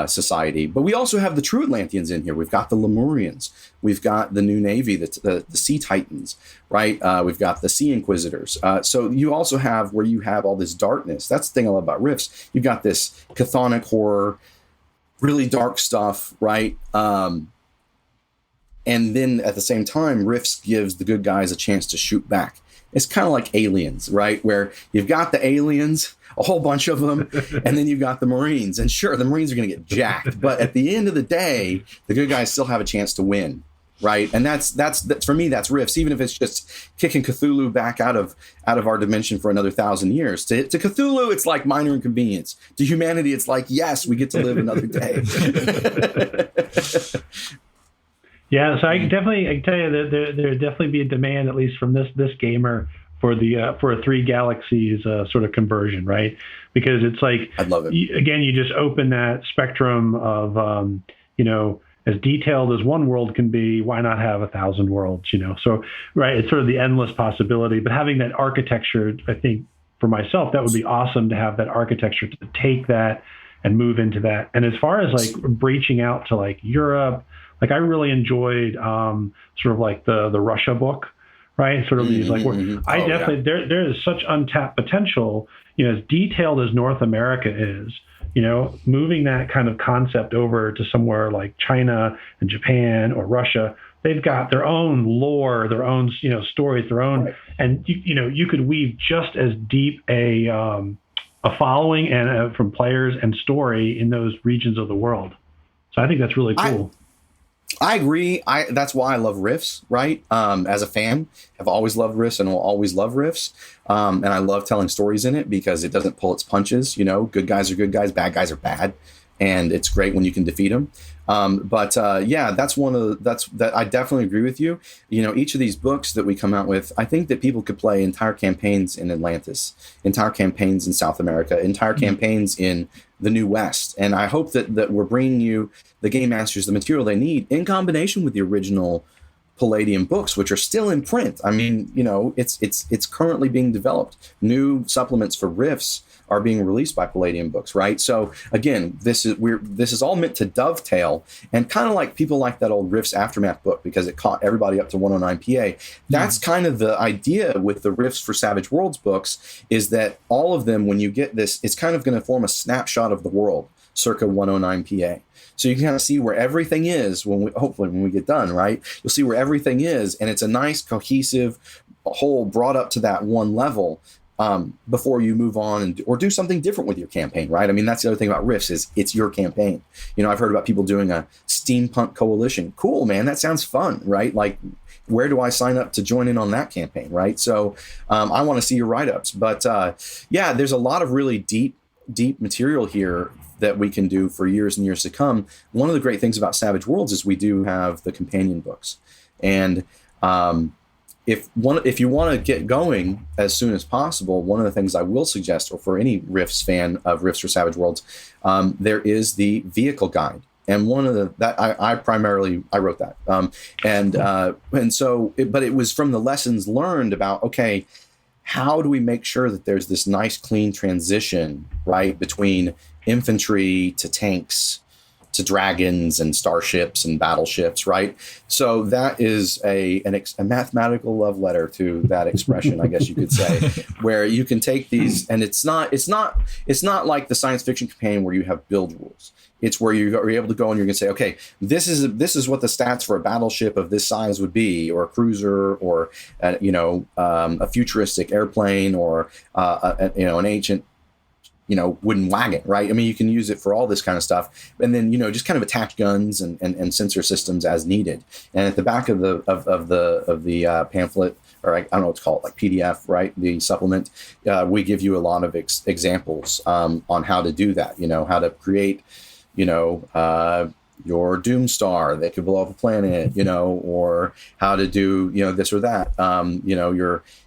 society. But we also have the true Atlanteans in here. We've got the Lemurians. We've got the New Navy, the Sea Titans, right? We've got the Sea Inquisitors. So you also have where you have all this darkness. That's the thing I love about Rifts. You've got this chthonic horror, really dark stuff, right? And then at the same time, Rifts gives the good guys a chance to shoot back. It's kind of like Aliens, right? Where you've got the aliens, a whole bunch of them, and then you've got the Marines. And sure, the Marines are going to get jacked. But at the end of the day, the good guys still have a chance to win. right? And that's for me, that's Rifts. Even if it's just kicking Cthulhu back out of our dimension for another 1,000 years. To Cthulhu, it's like minor inconvenience. To humanity, it's like, yes, we get to live another day. Yeah, so I can tell you that there definitely be a demand, at least from this gamer, for a 3 galaxies sort of conversion, right? Because it's like, I'd love it. Again, you just open that spectrum of as detailed as one world can be, why not have 1,000 worlds? So right, it's sort of the endless possibility. But having that architecture, I think for myself, that would be awesome to have that architecture to take that and move into that. And as far as like breaching out to like Europe, like I really enjoyed sort of like the Russia book, right? Sort of these like, I definitely, there is such untapped potential, as detailed as North America is, moving that kind of concept over to somewhere like China and Japan or Russia. They've got their own lore, their own, stories, their own, right. And you could weave just as deep a following and from players and story in those regions of the world. So I think that's really cool. I agree. That's why I love Rifts, right? As a fan, I've always loved Rifts and will always love Rifts. And I love telling stories in it because it doesn't pull its punches. Good guys are good guys, bad guys are bad, and it's great when you can defeat them. But that's that I definitely agree with you. Each of these books that we come out with, I think that people could play entire campaigns in Atlantis, entire campaigns in South America, entire campaigns in the New West. And I hope that we're bringing you, the game masters, the material they need in combination with the original Palladium books, which are still in print. I mean, it's currently being developed. New supplements for Rifts are being released by Palladium Books, right? So again, this is all meant to dovetail, and kind of like people like that old Rifts Aftermath book because it caught everybody up to 109 PA. That's kind of the idea with the Rifts for Savage Worlds books, is that all of them, when you get this, it's kind of going to form a snapshot of the world circa 109 PA. So you can kind of see where everything is hopefully when we get done, right? You'll see where everything is, and it's a nice cohesive whole brought up to that one level. Before you move on or do something different with your campaign, right? I mean, that's the other thing about Rifts is it's your campaign. I've heard about people doing a steampunk coalition. Cool, man. That sounds fun, right? Like, where do I sign up to join in on that campaign, right? So I want to see your write-ups. But there's a lot of really deep material here that we can do for years and years to come. One of the great things about Savage Worlds is we do have the companion books. And if you want to get going as soon as possible, one of the things I will suggest, or for any Rifts fan of Rifts for Savage Worlds, there is the vehicle guide. And one of I wrote that. But it was from the lessons learned about, okay, how do we make sure that there's this nice, clean transition, right, between infantry to tanks to dragons and starships and battleships, right? So that is a mathematical love letter to that expression, I guess you could say, where you can take these, and it's not like the science fiction campaign where you have build rules. It's where you're able to go and you're going to say, okay, this is what the stats for a battleship of this size would be, or a cruiser, or a futuristic airplane, or an ancient wooden wagon, right? I mean, you can use it for all this kind of stuff, and then just kind of attach guns and sensor systems as needed. And at the back of the pamphlet, or I don't know what to call it, like PDF, right? The supplement, we give you a lot of examples on how to do that. How to create, your Doomstar that could blow up a planet, or how to do, this or that,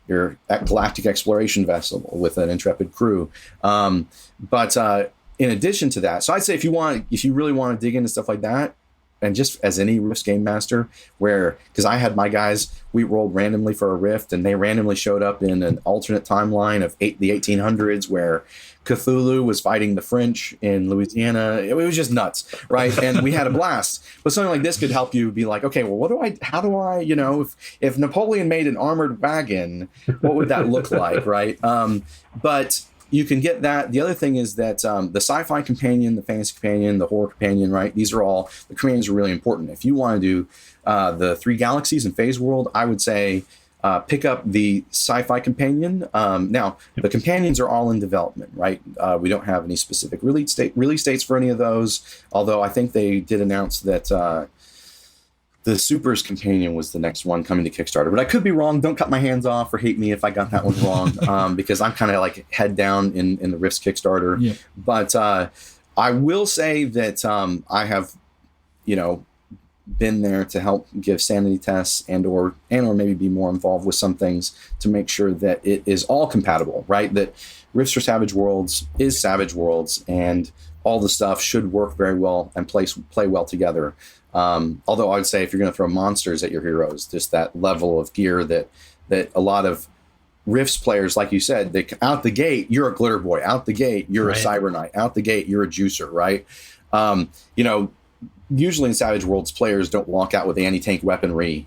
your galactic exploration vessel with an intrepid crew. But in addition to that, so I'd say if you really want to dig into stuff like that, and just as any Rifts game master, because I had my guys, we rolled randomly for a Rift, and they randomly showed up in an alternate timeline of the 1800s where Cthulhu was fighting the French in Louisiana. It was just nuts, right? And we had a blast. But something like this could help you be like, okay, well, how do I, if Napoleon made an armored wagon, what would that look like, right? But you can get that. The other thing is that the sci-fi companion, the fantasy companion, the horror companion, right? The companions are really important. If you want to do the 3 galaxies and Phase World, I would say pick up the sci-fi companion. Now, the companions are all in development, right? We don't have any specific release dates for any of those, although I think they did announce that the Supers Companion was the next one coming to Kickstarter, but I could be wrong. Don't cut my hands off or hate me if I got that one wrong, because I'm kind of like head down in the Rifts Kickstarter. Yeah. But I will say that I have, been there to help give sanity tests and or maybe be more involved with some things to make sure that it is all compatible, right? That Rifts for Savage Worlds is Savage Worlds, and all the stuff should work very well and play well together. Although I would say if you're going to throw monsters at your heroes, just that level of gear that a lot of Rifts players, like you said, they out the gate, you're a glitter boy. Out the gate, you're a cyber knight. Out the gate, you're a juicer, right? Usually in Savage Worlds, players don't walk out with anti-tank weaponry,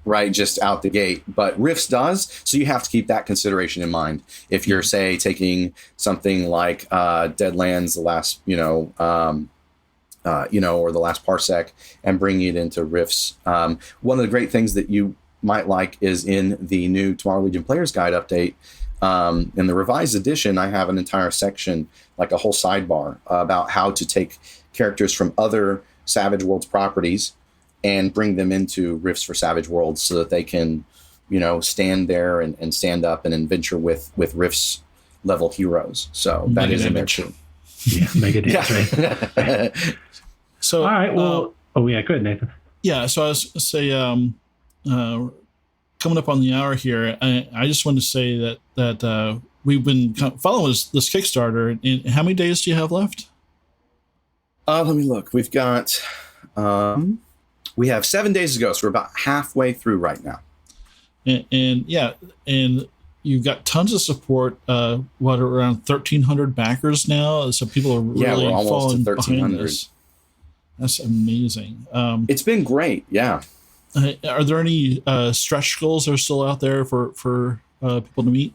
right, just out the gate. But Rifts does, so you have to keep that consideration in mind. If you're, say, taking something like Deadlands, the last, or the last Parsec, and bringing it into Rifts. One of the great things that you might like is in the new Tomorrow Legion Players Guide update. In the revised edition, I have an entire section, like a whole sidebar, about how to take characters from other Savage Worlds properties and bring them into Rifts for Savage Worlds so that they can, stand there and stand up and adventure with Rifts level heroes. So that is in there too. Yeah, mega damage, right? So, all right. Well, go ahead, Nathan. Yeah. So I was say, coming up on the hour here, I just want to say that we've been following this Kickstarter. And how many days do you have left? Let me look. We've got, we have 7 days to go. So we're about halfway through right now. And you've got tons of support. Around 1,300 backers now. So people are really we're almost falling to 1,300. behind this. That's amazing. It's been great. Yeah. Are there any stretch goals that are still out there for people to meet?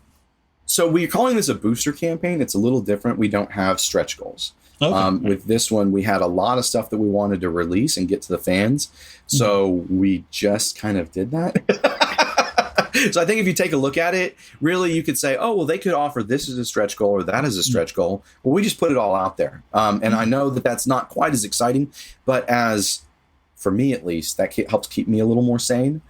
So we're calling this a booster campaign. It's a little different. We don't have stretch goals. Okay. With this one, we had a lot of stuff that we wanted to release and get to the fans. So we just kind of did that. So I think if you take a look at it, really you could say, oh, well, they could offer this as a stretch goal or that as a stretch goal. Well, we just put it all out there. And I know that that's not quite as exciting, but for me at least, that helps keep me a little more sane.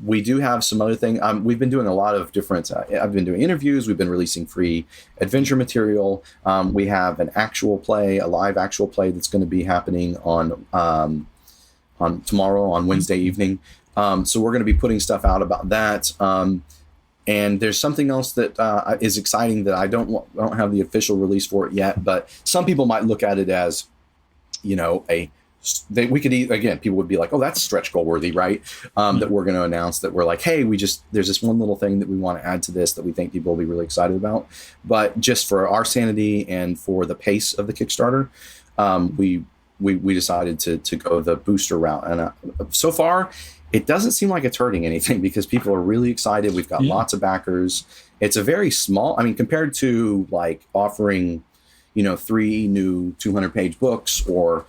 We do have some other thing. We've been doing a lot of different, I've been doing interviews. We've been releasing free adventure material. We have a live actual play that's going to be happening on tomorrow, on Wednesday evening. So we're going to be putting stuff out about that. And there's something else that is exciting that I don't have the official release for it yet, but some people might look at it as, people would be like, oh, that's stretch goal worthy, right? That we're going to announce that we're like, hey, there's this one little thing that we want to add to this that we think people will be really excited about. But just for our sanity and for the pace of the Kickstarter, we decided to go the booster route. And so far, it doesn't seem like it's hurting anything because people are really excited. We've got lots of backers. It's a very small, compared to like offering, 3 new 200-page books or,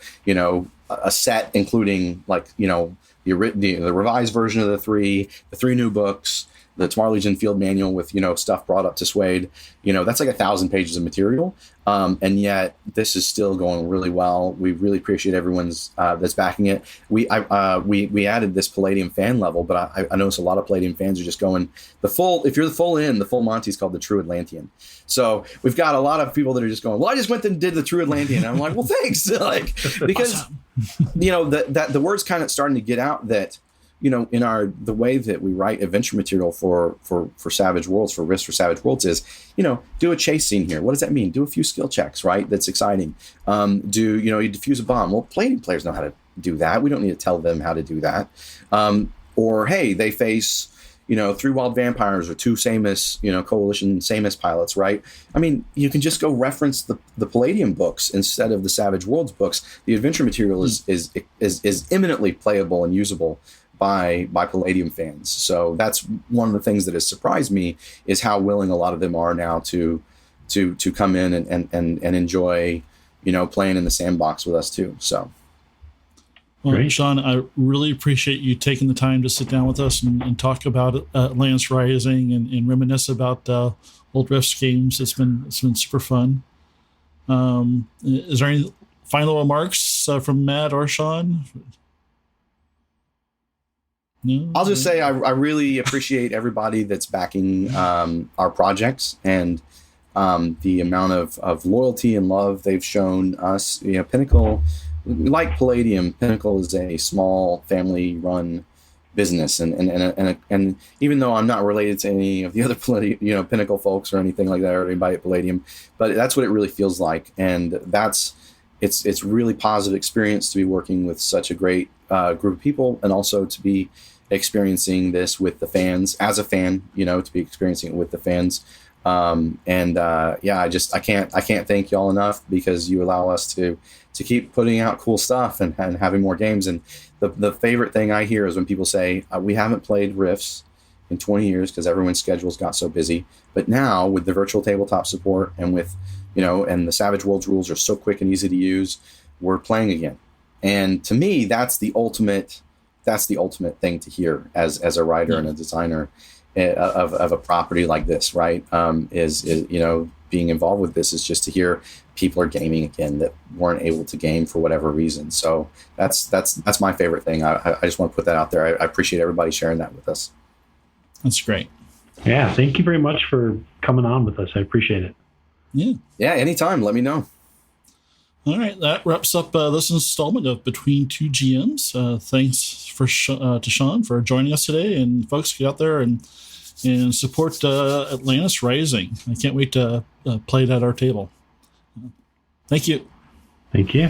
a set including like, the revised version of the three new books, the Tomorrow Legion field manual with, stuff brought up to Suede, that's like 1,000 pages of material. And yet this is still going really well. We really appreciate everyone's that's backing it. We added this Palladium fan level, but I notice a lot of Palladium fans are just going if you're the full Monty is called the True Atlantean. So we've got a lot of people that are just going, well, I just went and did the True Atlantean. And I'm like, well, thanks. Because, the word's kind of starting to get out that, in the way that we write adventure material for Savage Worlds, for Rifts for Savage Worlds is, do a chase scene here. What does that mean? Do a few skill checks, right? That's exciting. You defuse a bomb. Well, Palladium players know how to do that. We don't need to tell them how to do that. Or, hey, they face, 3 wild vampires or 2 Samus, coalition Samus pilots, right? You can just go reference the Palladium books instead of the Savage Worlds books. The adventure material is eminently playable and usable by Palladium fans. So that's one of the things that has surprised me is how willing a lot of them are now to come in and enjoy, playing in the sandbox with us too. So. Well, Great. Sean, I really appreciate you taking the time to sit down with us and talk about Atlantis Rising and reminisce about old Rifts games. It's been super fun. Is there any final remarks from Matt or Sean? No? I'll just say I really appreciate everybody that's backing our projects and the amount of loyalty and love they've shown us. Pinnacle, like Palladium, Pinnacle is a small family-run business, and even though I'm not related to any of the other Pinnacle folks or anything like that, or anybody at Palladium, but that's what it really feels like, and it's really positive experience to be working with such a great group of people, and also to be experiencing this with the fans as a fan, to be experiencing it with the fans. I can't thank y'all enough, because you allow us to keep putting out cool stuff and having more games. And the favorite thing I hear is when people say, we haven't played RIFTS in 20 years because everyone's schedules got so busy, but now with the virtual tabletop support and with and the Savage Worlds rules are so quick and easy to use, we're playing again. And to me, that's the ultimate thing to hear as a writer and a designer of a property like this, right? Is being involved with this is just to hear people are gaming again that weren't able to game for whatever reason. So that's my favorite thing. I just want to put that out there. I appreciate everybody sharing that with us. That's great. Yeah, thank you very much for coming on with us. I appreciate it. Yeah, anytime. Let me know. All right, that wraps up this installment of Between Two GMs. Thanks to Sean for joining us today, and folks, get out there and support Atlantis Rising. I can't wait to play it at our table. Thank you. Thank you.